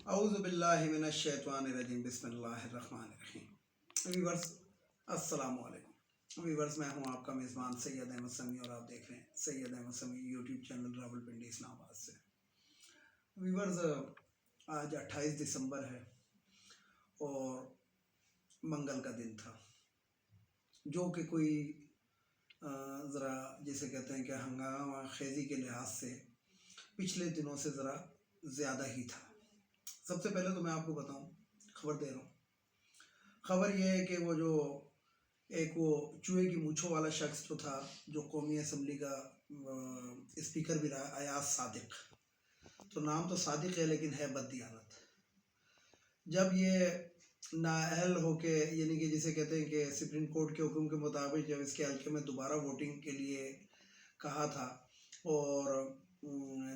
اعوذ باللہ من الشیطان الرجیم بسم اللہ الرحمن الرحیم۔ ویورز السلام علیکم۔ ویورز میں ہوں آپ کا میزبان سید احمد سمیع اور آپ دیکھ رہے ہیں سید احمد سمیع یوٹیوب چینل راولپنڈی اسلام آباد سے۔ ویورز آج 28 دسمبر ہے اور منگل کا دن تھا، جو کہ کوئی ذرا جسے کہتے ہیں کہ ہنگامہ خیزی کے لحاظ سے پچھلے دنوں سے ذرا زیادہ ہی تھا۔ سب سے پہلے تو میں آپ کو بتاؤں، خبر دے رہا ہوں، خبر یہ ہے کہ وہ چوہے کی مونچھوں والا شخص جو تھا، جو قومی اسمبلی کا اسپیکر بھی رہا، ایاز صادق، تو نام تو صادق ہے لیکن ہے بددیانت۔ جب یہ نااہل ہو کے، یعنی کہ جسے کہتے ہیں کہ سپریم کورٹ کے حکم کے مطابق جب اس کے حلقے میں دوبارہ ووٹنگ کے لیے کہا تھا، اور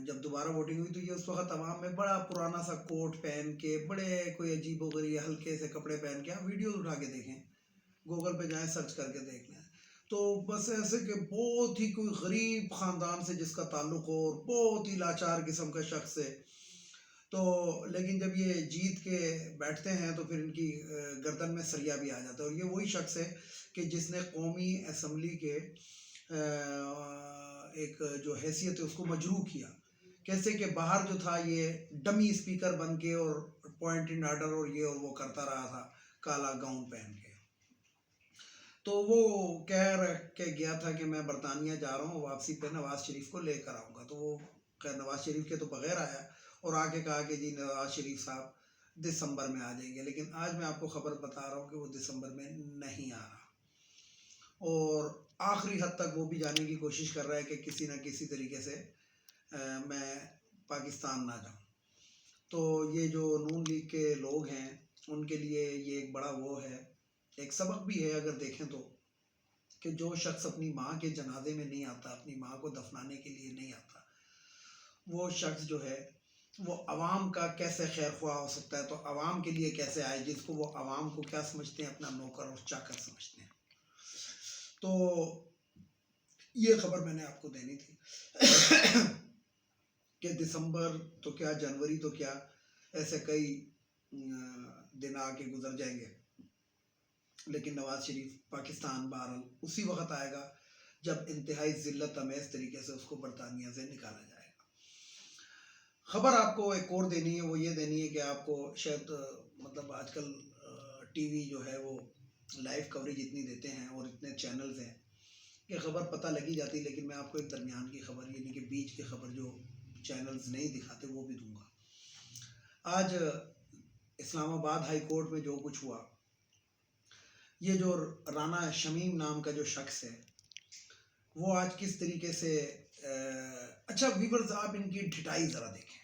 جب دوبارہ ووٹنگ ہوئی تو یہ اس وقت عوام میں بڑا پرانا سا کوٹ پہن کے، بڑے کوئی عجیب و غریب ہلکے سے کپڑے پہن کے، آپ ویڈیوز اٹھا کے دیکھیں، گوگل پہ جائیں سرچ کر کے دیکھ لیں، تو بس ایسے کہ بہت ہی کوئی غریب خاندان سے جس کا تعلق ہو اور بہت ہی لاچار قسم کا شخص ہے۔ تو لیکن جب یہ جیت کے بیٹھتے ہیں تو پھر ان کی گردن میں سریا بھی آ جاتا ہے، اور یہ وہی شخص ہے کہ جس نے قومی اسمبلی کے ایک جو حیثیت ہے اس کو مجروح کیا۔ کیسے کہ باہر جو تھا یہ ڈمی اسپیکر بن کے اور پوائنٹ ان آرڈر اور یہ اور وہ کرتا رہا تھا، کالا گاؤن پہن کے۔ تو وہ کہہ کے گیا تھا کہ میں برطانیہ جا رہا ہوں، واپسی پہ نواز شریف کو لے کر آؤں گا، تو وہ خیر نواز شریف کے تو بغیر آیا اور آگے کہا کہ جی نواز شریف صاحب دسمبر میں آ جائیں گے، لیکن آج میں آپ کو خبر بتا رہا ہوں کہ وہ دسمبر میں نہیں آ رہا، اور آخری حد تک وہ بھی جانے کی کوشش کر رہا ہے کہ کسی نہ کسی طریقے سے میں پاکستان نہ جاؤں۔ تو یہ جو نون لیگ کے لوگ ہیں ان کے لیے یہ ایک بڑا وہ ہے، ایک سبق بھی ہے اگر دیکھیں تو، کہ جو شخص اپنی ماں کے جنازے میں نہیں آتا، اپنی ماں کو دفنانے کے لیے نہیں آتا، وہ شخص جو ہے وہ عوام کا کیسے خیر خواہ ہو سکتا ہے، تو عوام کے لیے کیسے آئے جس کو وہ عوام کو کیا سمجھتے ہیں، اپنا نوکر اور چاکر سمجھتے ہیں۔ تو یہ خبر میں نے آپ کو دینی تھی کہ دسمبر تو کیا، جنوری تو کیا، ایسے کئی دن آ کے گزر جائیں گے، لیکن نواز شریف پاکستان بہرحال اسی وقت آئے گا جب انتہائی ذلت امیز طریقے سے اس کو برطانیہ سے نکالا جائے گا۔ خبر آپ کو ایک اور دینی ہے، وہ یہ دینی ہے کہ آپ کو شاید مطلب آج کل ٹی وی جو ہے وہ لائیو کوریج اتنی دیتے ہیں اور اتنے چینلز ہیں کہ خبر پتہ لگی جاتی، لیکن میں آپ کو ایک درمیان کی خبر، یعنی کہ بیچ کی خبر جو چینلز نہیں دکھاتے وہ بھی دوں گا۔ آج اسلام آباد ہائی کورٹ میں جو کچھ ہوا، یہ جو رانا شمیم نام کا جو شخص ہے وہ آج کس طریقے سے اچھا ویورز آپ ان کی ڈھٹائی ذرا دیکھیں،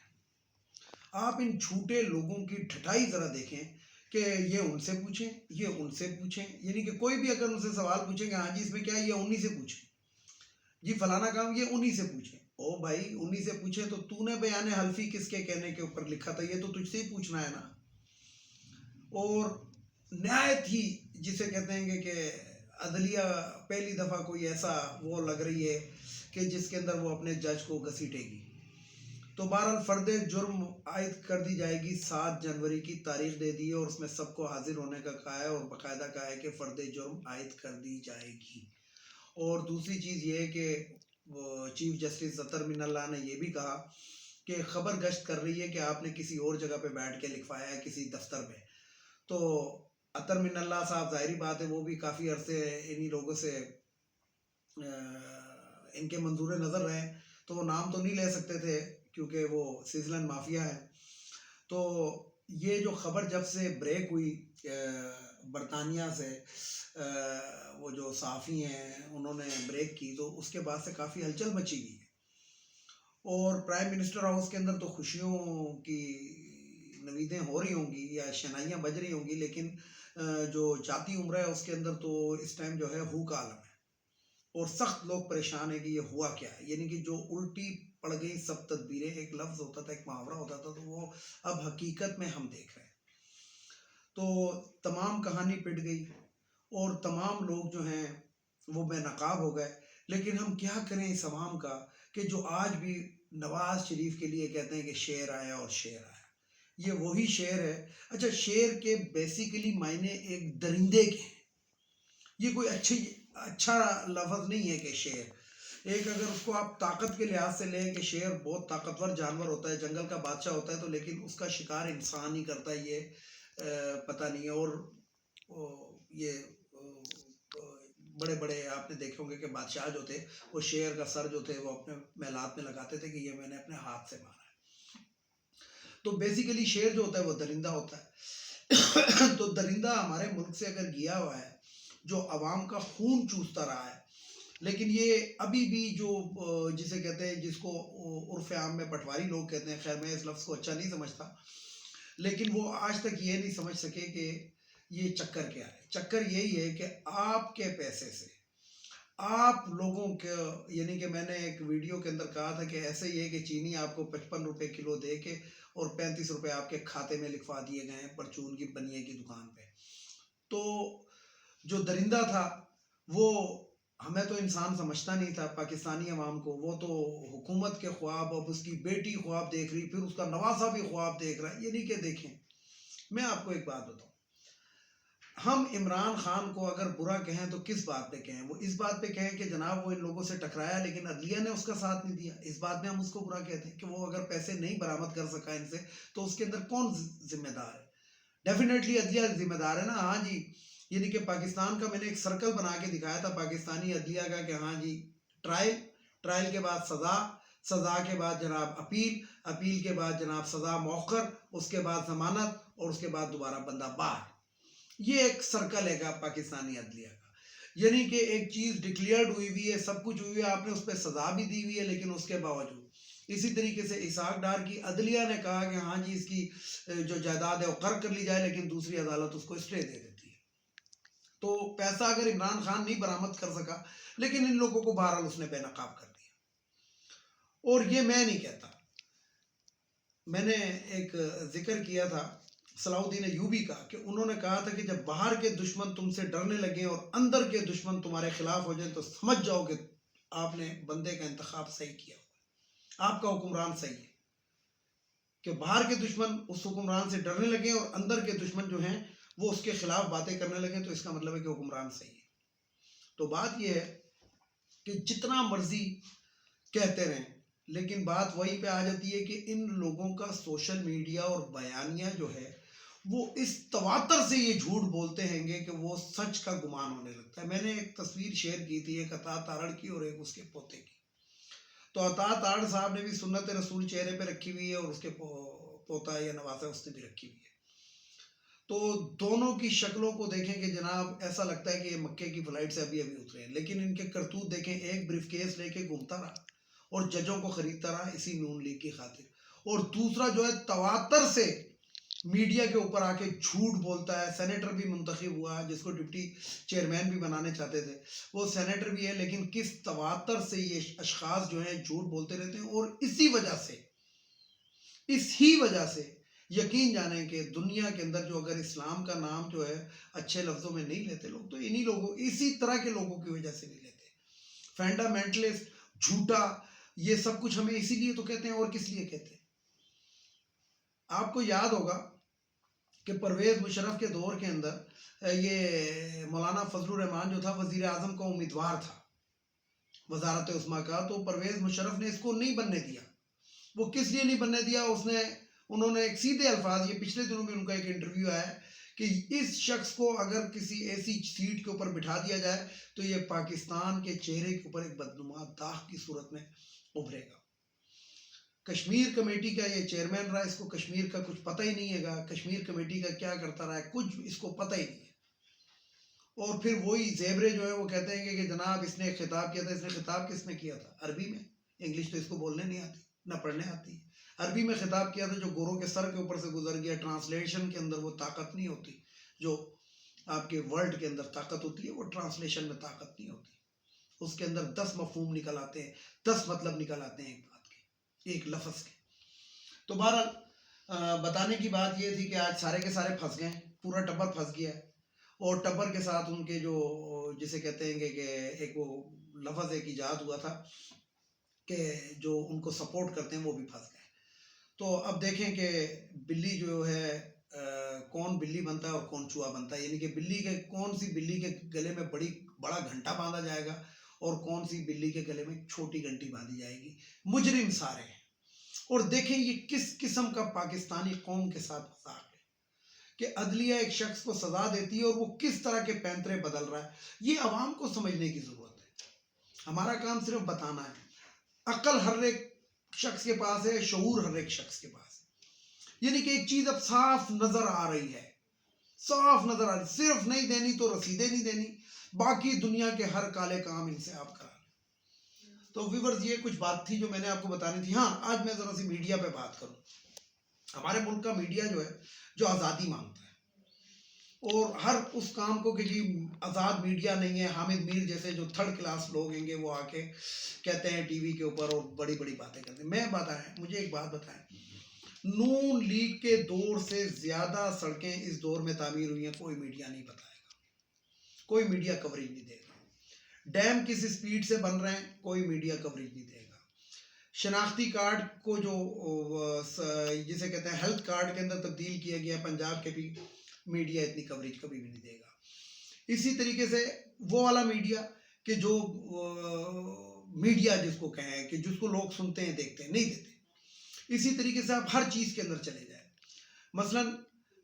آپ ان جھوٹے لوگوں کی ڈھٹائی ذرا دیکھیں کہ یہ ان سے پوچھیں، یہ ان سے پوچھیں، یعنی کہ کوئی بھی اگر ان سے سوال پوچھیں کہ ہاں جی اس میں کیا ہے، یہ انہی سے پوچھیں، جی فلانا کام یہ انہی سے پوچھیں۔ او بھائی انہی سے پوچھیں تو نے بیان حلفی کس کے کہنے کے اوپر لکھا تھا، یہ تو تجھ سے ہی پوچھنا ہے نا۔ اور نہایت ہی جسے کہتے ہیں کہ عدلیہ پہلی دفعہ کوئی ایسا وہ لگ رہی ہے کہ جس کے اندر وہ اپنے جج کو گھسیٹے گی۔ تو بہرحال فرد جرم عائد کر دی جائے گی، 7 جنوری کی تاریخ دے دی ہے اور اس میں سب کو حاضر ہونے کا کہا ہے، اور باقاعدہ کہا ہے کہ فرد جرم عائد کر دی جائے گی۔ اور دوسری چیز یہ ہے کہ چیف جسٹس اطہر من اللہ نے یہ بھی کہا کہ خبر گشت کر رہی ہے کہ آپ نے کسی اور جگہ پہ بیٹھ کے لکھوایا ہے، کسی دفتر میں۔ تو اطہر من اللہ صاحب ظاہری بات ہے وہ بھی کافی عرصے انہی لوگوں سے ان کے منظور نظر رہے، تو وہ نام تو نہیں لے سکتے تھے کیونکہ وہ سیزلن مافیا ہے۔ تو یہ جو خبر جب سے بریک ہوئی برطانیہ سے، وہ جو صحافی ہیں انہوں نے بریک کی، تو اس کے بعد سے کافی ہلچل مچی گئی، اور پرائم منسٹر ہاؤس کے اندر تو خوشیوں کی نویدیں ہو رہی ہوں گی یا شنائیاں بج رہی ہوں گی، لیکن جو جاتی عمرہ ہے اس کے اندر تو اس ٹائم جو ہے ہو کا عالم ہے، اور سخت لوگ پریشان ہیں کہ یہ ہوا کیا ہے، یعنی کہ جو الٹی پڑ گئی سب تدبیریں، ایک لفظ ہوتا تھا، ایک محاورہ ہوتا تھا، تو وہ اب حقیقت میں ہم دیکھ رہے ہیں۔ تو تمام کہانی پٹ گئی اور تمام لوگ جو ہیں وہ بے نقاب ہو گئے، لیکن ہم کیا کریں اس عوام کا کہ جو آج بھی نواز شریف کے لیے کہتے ہیں کہ شیر آیا اور شیر آیا۔ یہ وہی شعر ہے. اچھا شعر کے بیسیکلی معنی ایک درندے کے ہیں. یہ کوئی اچھا لفظ نہیں ہے کہ شعر ایک اگر اس کو آپ طاقت کے لحاظ سے لیں کہ شعر بہت طاقتور جانور ہوتا ہے, جنگل کا بادشاہ ہوتا ہے, تو لیکن اس کا شکار انسان ہی کرتا ہے, یہ پتہ نہیں ہے. اور یہ بڑے بڑے آپ نے دیکھے ہوں گے کہ بادشاہ جو تھے وہ شعر کا سر جو تھے وہ اپنے محلات میں لگاتے تھے کہ یہ میں نے اپنے ہاتھ سے مارا ہے. تو بیسیکلی شعر جو ہوتا ہے وہ درندہ ہوتا ہے. تو درندہ ہمارے ملک سے اگر گیا ہوا ہے جو عوام کا خون چوستا رہا ہے, لیکن یہ ابھی بھی جو جسے کہتے ہیں, جس کو عرف عام میں پٹواری لوگ کہتے ہیں, خیر میں اس لفظ کو اچھا نہیں سمجھتا, لیکن وہ آج تک یہ نہیں سمجھ سکے کہ یہ چکر کیا ہے. چکر یہی ہے کہ آپ کے پیسے سے آپ لوگوں کے, یعنی کہ میں نے ایک ویڈیو کے اندر کہا تھا کہ ایسے ہی ہے کہ چینی آپ کو 55 روپے کلو دے کے اور 35 روپے آپ کے کھاتے میں لکھوا دیے گئے ہیں پرچون کی بنیے کی دکان پہ. تو جو درندہ تھا وہ ہمیں تو انسان سمجھتا نہیں تھا, پاکستانی عوام کو. وہ تو حکومت کے خواب, اب اس کی بیٹی خواب دیکھ رہی, پھر اس کا نواسا بھی خواب دیکھ رہا ہے. یہ نہیں کہ دیکھیں, میں آپ کو ایک بات بتاؤں, ہم عمران خان کو اگر برا کہیں تو کس بات پہ کہیں؟ وہ اس بات پہ کہیں کہ جناب وہ ان لوگوں سے ٹکرایا لیکن عدلیہ نے اس کا ساتھ نہیں دیا. اس بات میں ہم اس کو برا کہتے ہیں کہ وہ اگر پیسے نہیں برآمد کر سکا ان سے تو اس کے اندر کون ذمہ دار ہے؟ ڈیفینیٹلی عدلیہ ذمہ دار ہے نا. ہاں جی, یعنی کہ پاکستان کا میں نے ایک سرکل بنا کے دکھایا تھا پاکستانی عدلیہ کا کہ ہاں جی ٹرائل کے بعد سزا کے بعد جناب اپیل کے بعد جناب سزا مؤخر, اس کے بعد ضمانت, اور اس کے بعد دوبارہ بندہ باہر. یہ ایک سرکل ہے گا پاکستانی عدلیہ کا. یعنی کہ ایک چیز ڈکلیئرڈ ہوئی ہے, سب کچھ ہوئی ہے, آپ نے اس پہ سزا بھی دی ہوئی ہے, لیکن اس کے باوجود اسی طریقے سے اسحاق ڈار کی عدلیہ نے کہا کہ ہاں جی اس کی جو جائیداد ہے وہ قرض کر لی جائے, لیکن دوسری عدالت اس کو اسٹے دے دیتی ہے. تو پیسہ اگر عمران خان نہیں برآمد کر سکا, لیکن ان لوگوں کو بہرحال اس نے بے نقاب کر دیا. اور یہ میں نہیں کہتا, میں نے ایک ذکر کیا تھا صلاح الدین ایوبی کا کہ انہوں نے کہا تھا کہ جب باہر کے دشمن تم سے ڈرنے لگے اور اندر کے دشمن تمہارے خلاف ہو جائیں تو سمجھ جاؤ کہ آپ نے بندے کا انتخاب صحیح کیا ہوا, آپ کا حکمران صحیح ہے. کہ باہر کے دشمن اس حکمران سے ڈرنے لگے اور اندر کے دشمن جو ہیں وہ اس کے خلاف باتیں کرنے لگے, تو اس کا مطلب ہے کہ حکمران صحیح ہے. تو بات یہ ہے کہ جتنا مرضی کہتے رہیں, لیکن بات وہی پہ آ جاتی ہے کہ ان لوگوں کا سوشل میڈیا اور بیانیہ جو ہے وہ اس تواتر سے یہ جھوٹ بولتے ہیں گے کہ وہ سچ کا گمان ہونے لگتا ہے. میں نے ایک تصویر شیئر کی تھی ایک عطا تارڑ کی اور ایک اس کے پوتے کی. تو عطا تارڑ صاحب نے بھی سنت رسول چہرے پہ رکھی ہوئی ہے اور اس کے پوتا یا نواسا اس نے بھی رکھی ہوئی ہے. تو دونوں کی شکلوں کو دیکھیں کہ جناب ایسا لگتا ہے کہ یہ مکے کی فلائٹ سے ابھی اترے ہیں, لیکن ان کے کرتوت دیکھیں, ایک بریف کیس لے کے گھومتا رہا اور ججوں کو خریدتا رہا اسی نون لیگ کی خاطر, اور دوسرا جو ہے تواتر سے میڈیا کے اوپر آ کے جھوٹ بولتا ہے. سینیٹر بھی منتخب ہوا جس کو ڈپٹی چیئرمین بھی بنانے چاہتے تھے, وہ سینیٹر بھی ہے, لیکن کس تواتر سے یہ اشخاص جو ہیں جھوٹ بولتے رہتے ہیں. اور اسی وجہ سے یقین جانیں کہ دنیا کے اندر جو اگر اسلام کا نام جو ہے اچھے لفظوں میں نہیں لیتے لوگ, تو انہی لوگوں, اسی طرح کے لوگوں کی وجہ سے نہیں لیتے. فنڈامنٹلسٹ, جھوٹا, یہ سب کچھ ہمیں اسی لیے تو کہتے ہیں, اور کس لیے کہتے ہیں. آپ کو یاد ہوگا کہ پرویز مشرف کے دور کے اندر یہ مولانا فضل الرحمان جو تھا وزیر اعظم کا امیدوار تھا وزارت عظمیٰ کا, تو پرویز مشرف نے اس کو نہیں بننے دیا. وہ کس لیے نہیں بننے دیا؟ انہوں نے ایک سیدھے الفاظ, یہ پچھلے دنوں میں ان کا ایک انٹرویو آیا کہ اس شخص کو اگر کسی ایسی سیٹ کے اوپر بٹھا دیا جائے تو یہ پاکستان کے چہرے کے اوپر ایک بدنما داغ کی صورت میں ابھرے گا. کشمیر کمیٹی کا یہ چیئرمین رہا, اس کو کشمیر کا کچھ پتہ ہی نہیں ہے گا, کشمیر کمیٹی کا کیا کرتا رہا ہے کچھ اس کو پتہ ہی نہیں ہے. اور پھر وہی زیبرے جو ہے وہ کہتے ہیں کہ جناب اس نے خطاب کیا تھا. اس نے خطاب کس میں کیا تھا؟ عربی میں. انگلش تو اس کو بولنے نہیں آتی نہ پڑھنے آتی. عربی میں خطاب کیا تھا جو گوروں کے سر کے اوپر سے گزر گیا. ٹرانسلیشن کے اندر وہ طاقت نہیں ہوتی جو آپ کے ورڈ کے اندر طاقت ہوتی ہے, وہ ٹرانسلیشن میں طاقت نہیں ہوتی. اس کے اندر 10 مفہوم نکل آتے ہیں, 10 مطلب نکل آتے ہیں ایک بات کے, ایک لفظ کے. تو بہرحال بتانے کی بات یہ تھی کہ آج سارے کے سارے پھنس گئے, پورا ٹبر پھنس گیا ہے, اور ٹبر کے ساتھ ان کے جو جسے کہتے ہیں کہ ایک وہ لفظ ایک ایجاد ہوا تھا کہ جو ان کو سپورٹ کرتے ہیں وہ بھی پھنس گئے. تو اب دیکھیں کہ بلی جو ہے کون بلی بنتا ہے اور کون چوہا بنتا ہے، یعنی کہ بلی کے کون سی بلی کے گلے میں بڑا گھنٹا باندھا جائے گا اور کون سی بلی کے گلے میں چھوٹی گھنٹی باندھی جائے گی۔ مجرم سارے ہیں۔ اور دیکھیں یہ کس قسم کا پاکستانی قوم کے ساتھ مذاق ہے کہ عدلیہ ایک شخص کو سزا دیتی ہے اور وہ کس طرح کے پینترے بدل رہا ہے۔ یہ عوام کو سمجھنے کی ضرورت ہے، ہمارا کام صرف بتانا ہے۔ عقل ہر ایک شخص کے پاس ہے، شعور ہر ایک شخص کے پاس ہے، یعنی کہ ایک چیز اب صاف نظر آ رہی ہے، صاف نظر آ رہی، صرف نہیں دینی تو رسیدیں نہیں دینی، باقی دنیا کے ہر کالے کام ان سے آپ کرا لیں۔ تو ویورز یہ کچھ بات تھی جو میں نے آپ کو بتانی تھی۔ ہاں آج میں ذرا سی میڈیا پہ بات کروں۔ ہمارے ملک کا میڈیا جو ہے جو آزادی مانگتا ہے اور ہر اس کام کو کہ جی آزاد میڈیا نہیں ہے، حامد میر جیسے جو تھرڈ کلاس لوگ ہیں گے وہ آ کے کہتے ہیں ٹی وی کے اوپر اور بڑی بڑی باتیں کرتے ہیں۔ مجھے ایک بات بتائیں، نون لیگ کے دور سے زیادہ سڑکیں اس دور میں تعمیر ہوئی ہیں، کوئی میڈیا نہیں بتائے گا، کوئی میڈیا کوریج نہیں دے گا۔ ڈیم کس سپیڈ سے بن رہے ہیں، کوئی میڈیا کوریج نہیں دے گا۔ شناختی کارڈ کو جو جسے کہتے ہیں ہیلتھ کارڈ کے اندر تبدیل کیا گیا پنجاب کے بھی، میڈیا اتنی کوریج کبھی بھی نہیں دے گا۔ اسی طریقے سے وہ والا میڈیا کہ جو میڈیا جس کو کہیں کہ جس کو لوگ سنتے ہیں دیکھتے ہیں، نہیں دیتے۔ اسی طریقے سے آپ ہر چیز کے اندر چلے جائیں، مثلا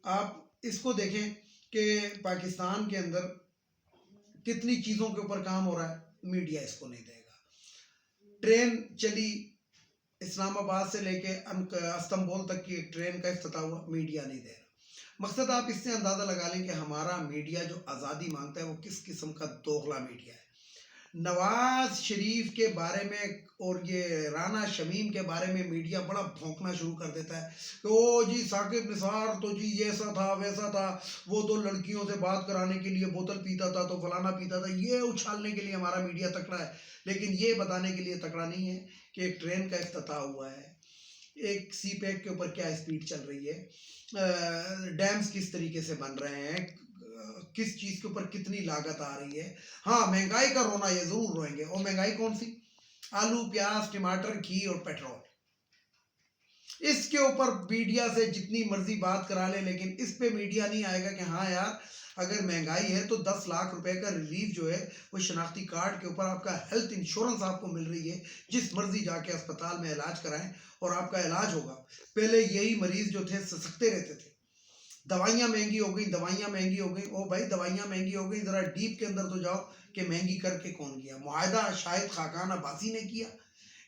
آپ اس کو دیکھیں کہ پاکستان کے اندر کتنی چیزوں کے اوپر کام ہو رہا ہے، میڈیا اس کو نہیں دے گا۔ ٹرین چلی اسلام آباد سے لے کے استنبول تک کی ایک ٹرین کا افتتاح ہوا، میڈیا نہیں دے رہا۔ مقصد آپ اس سے اندازہ لگا لیں کہ ہمارا میڈیا جو آزادی مانگتا ہے وہ کس قسم کا دوغلا میڈیا ہے۔ نواز شریف کے بارے میں اور یہ رانا شمیم کے بارے میں میڈیا بڑا بھونکنا شروع کر دیتا ہے کہ او جی ثاقب نثار تو جی ایسا تھا ویسا تھا، وہ تو لڑکیوں سے بات کرانے کے لیے بوتل پیتا تھا تو فلانا پیتا تھا۔ یہ اچھالنے کے لیے ہمارا میڈیا تکڑا ہے، لیکن یہ بتانے کے لیے تکڑا نہیں ہے کہ ایک ٹرین کا افتتاح ہوا ہے، ایک سی پیک کے اوپر کیا اسپیڈ چل رہی ہے، ڈیمز کس طریقے سے بن رہے ہیں، کس چیز کے اوپر کتنی لاگت آ رہی ہے۔ ہاں مہنگائی کا رونا یہ ضرور روئیں گے، اور مہنگائی کون سی؟ آلو پیاز ٹماٹر گھی اور پیٹرول۔ اس کے اوپر میڈیا سے جتنی مرضی بات کرا لے، لیکن اس پہ میڈیا نہیں آئے گا کہ ہاں یار اگر مہنگائی ہے تو 10 لاکھ روپے کا ریلیف جو ہے وہ شناختی کارڈ کے اوپر آپ کا ہیلتھ انشورنس آپ کو مل رہی ہے، جس مرضی جا کے اسپتال میں علاج کرائیں اور آپ کا علاج ہوگا۔ پہلے یہی مریض جو تھے سسکتے رہتے تھے، دوائیاں مہنگی ہو گئی، دوائیاں مہنگی ہو گئی۔ او بھائی دوائیاں مہنگی ہو گئی، ذرا ڈیپ کے اندر تو جاؤ کہ مہنگی کر کے کون کیا؟ معاہدہ شاید خاقان عباسی نے کیا،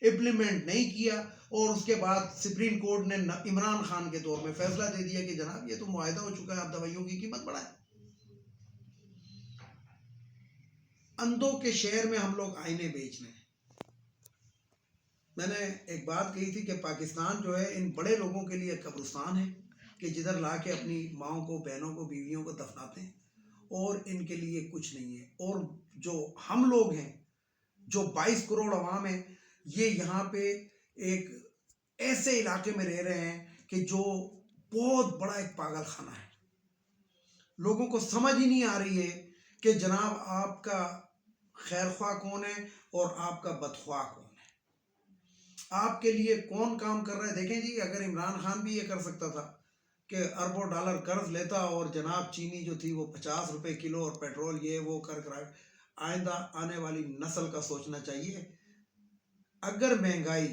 امپلیمنٹ نہیں کیا، اور اس کے بعد سپریم کورٹ نے عمران خان کے دور میں فیصلہ دے دیا کہ جناب یہ تو معاہدہ ہو چکا ہے، آپ دوائیوں کی قیمت بڑھائیں۔ اندھوں کے شہر میں ہم لوگ آئینے بیچ رہے ہیں۔ میں نے ایک بات کہی تھی کہ پاکستان جو ہے ان بڑے لوگوں کے لیے قبرستان ہے کہ جدھر لا کے اپنی ماؤں کو، بہنوں کو، بیویوں کو دفناتے ہیں، اور ان کے لیے کچھ نہیں ہے۔ اور جو ہم لوگ ہیں، جو 22 کروڑ عوام ہیں، یہ یہاں پہ ایک ایسے علاقے میں رہ رہے ہیں کہ جو بہت بڑا ایک پاگل خانہ ہے۔ لوگوں کو سمجھ ہی نہیں آ رہی ہے کہ جناب آپ کا خیر خواہ کون ہے اور آپ کا بدخواہ کون ہے، آپ کے لیے کون کام کر رہا ہے۔ دیکھیں جی اگر عمران خان بھی یہ کر سکتا تھا کہ اربوں ڈالر قرض لیتا اور جناب چینی جو تھی وہ 50 روپے کلو اور پیٹرول یہ وہ کر آئندہ آنے والی نسل کا سوچنا چاہیے۔ اگر مہنگائی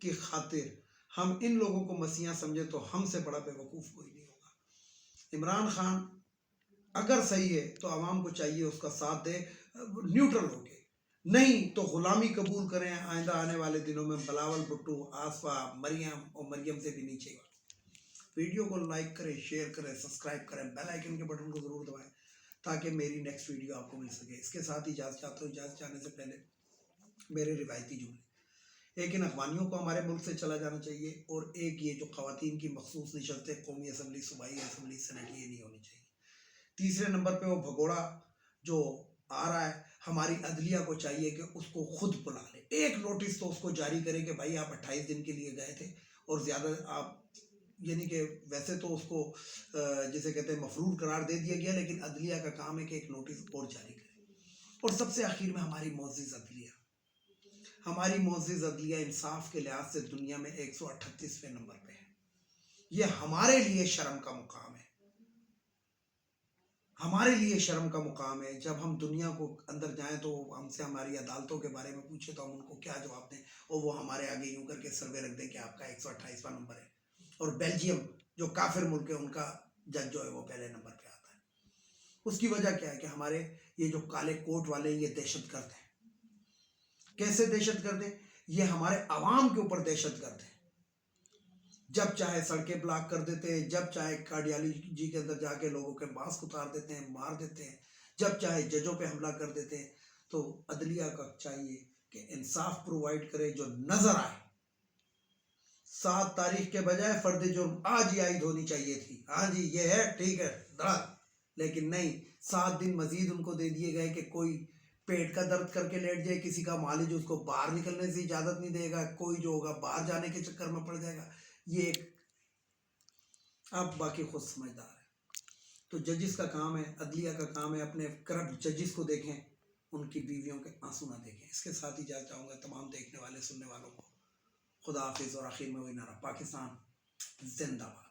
کی خاطر ہم ان لوگوں کو مسیحا سمجھے تو ہم سے بڑا بے وقوف کوئی نہیں ہوگا۔ عمران خان اگر صحیح ہے تو عوام کو چاہیے اس کا ساتھ دے نیوٹرل ہو کے، نہیں تو غلامی قبول کریں آئندہ آنے والے دنوں میں بلاول بھٹو، آصفہ، مریم اور مریم سے بھی نیچے گا۔ ویڈیو کو لائک کریں، شیئر کریں، سبسکرائب کریں، بیل آئیکن کے بٹن کو ضرور دبائیں تاکہ میری نیکسٹ ویڈیو آپ کو مل سکے۔ اس کے ساتھ ہی اجازت چاہتا ہوں، اجازت چاہنے سے پہلے میرے روایتی جملے، ایک ان افغانیوں کو ہمارے ملک سے چلا جانا چاہیے، اور ایک یہ جو خواتین کی مخصوص نشستیں قومی اسمبلی، صوبائی اسمبلی، سینٹ، یہ نہیں ہونی چاہیے۔ تیسرے نمبر پہ وہ بھگوڑا جو آ رہا ہے، ہماری عدلیہ کو چاہیے کہ اس کو خود بلا لے، ایک نوٹس تو اس کو جاری کرے کہ بھائی آپ 28 دن کے لیے گئے تھے اور زیادہ آپ، یعنی کہ ویسے تو اس کو جسے کہتے ہیں مفرور قرار دے دیا گیا، لیکن عدلیہ کا کام ہے کہ ایک نوٹس اور جاری کرے۔ اور سب سے آخر میں ہماری معزز عدلیہ، ہماری معزز عدلیہ انصاف کے لحاظ سے دنیا میں 138ویں نمبر پہ ہے. یہ ہمارے لیے شرم کا مقام ہے، ہمارے لیے شرم کا مقام ہے. جب ہم دنیا کو اندر جائیں تو ہم سے ہماری عدالتوں کے بارے میں پوچھے تو ہم ان کو کیا جواب دیں، اور وہ ہمارے آگے یوں کر کے سروے رکھ دیں کہ آپ کا 128واں نمبر ہے. اور بیلجیم جو کافر ملک ہے، ان کا جج جو ہے وہ پہلے نمبر پہ آتا ہے. اس کی وجہ کیا ہے کہ ہمارے یہ جو کالے کوٹ والے یہ دہشت گرد ہیں. کیسے دہشت گرد ہیں؟ یہ ہمارے عوام کے اوپر دہشت گرد ہیں. جب چاہے سڑکیں بلاک کر دیتے ہیں، جب چاہے کارڈیالوجی کے اندر جا کے لوگوں کے ماسک اتار دیتے ہیں، مار دیتے ہیں، جب چاہے ججوں پہ حملہ کر دیتے ہیں. تو عدلیہ کا چاہیے کہ انصاف پرووائڈ کرے جو نظر آئے. 7 تاریخ کے بجائے فرد جرم آج ہی عائد ہونی چاہیے تھی. ہاں جی یہ ہے، ٹھیک ہے دڑا، لیکن نہیں، 7 دن مزید ان کو دے دیے گئے کہ کوئی پیٹ کا درد کر کے لیٹ جائے، کسی کا معالج اس کو باہر نکلنے سے اجازت نہیں دے گا، کوئی جو ہوگا باہر جانے کے چکر میں پڑ جائے گا. یہ ایک، آپ باقی خود سمجھدار ہیں. تو ججز کا کام ہے، عدلیہ کا کام ہے، اپنے کرپٹ ججز کو دیکھیں، ان کی بیویوں کے آنسو نہ دیکھیں. اس کے ساتھ ہی جانا چاہوں گا تمام دیکھنے والے سننے والوں کو خدا حافظ. اور آخر میں وہی نعرہ، پاکستان زندہ باد.